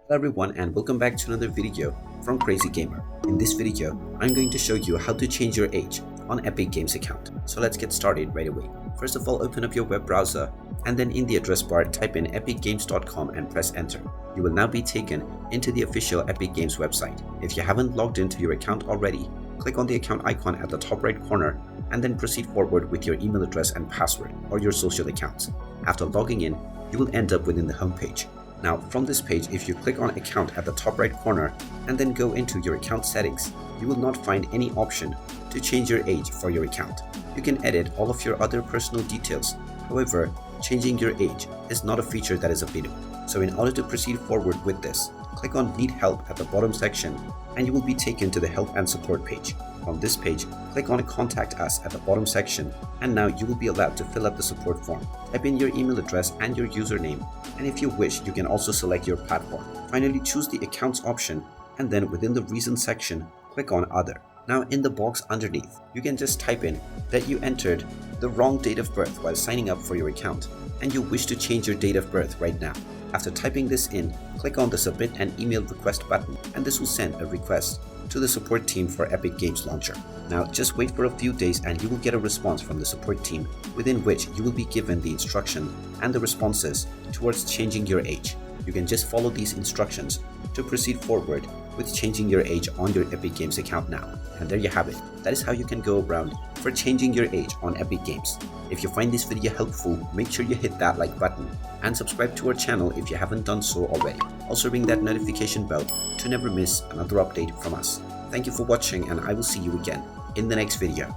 Hello everyone and welcome back to another video from Crazy Gamer. In this video, I'm going to show you how to change your age on Epic Games account. So let's get started right away. First of all, open up your web browser and then in the address bar type in epicgames.com and press enter. You will now be taken into the official Epic Games website. If you haven't logged into your account already, click on the account icon at the top right corner and then proceed forward with your email address and password or your social accounts. After logging in, you will end up within the home page. Now from this page, if you click on account at the top right corner and then go into your account settings, you will not find any option to change your age for your account. You can edit all of your other personal details. However, changing your age is not a feature that is available. So in order to proceed forward with this, click on need help at the bottom section and you will be taken to the help and support page. From this page, click on contact us at the bottom section and now you will be allowed to fill out the support form. Type in your email address and your username, and if you wish, you can also select your platform. Finally, choose the accounts option and then within the reasons section, click on other. Now in the box underneath, you can just type in that you entered the wrong date of birth while signing up for your account and you wish to change your date of birth right now. After typing this in, click on the submit an email request button and this will send a request to the support team for Epic Games Launcher. Now just wait for a few days and you will get a response from the support team within which you will be given the instruction and the responses towards changing your age. You can just follow these instructions to proceed forward with changing your age on your Epic Games account now. And there you have it. That is how you can go around for changing your age on Epic Games. If you find this video helpful, make sure you hit that like button and subscribe to our channel if you haven't done so already. Also ring that notification bell to never miss another update from us. Thank you for watching and I will see you again in the next video.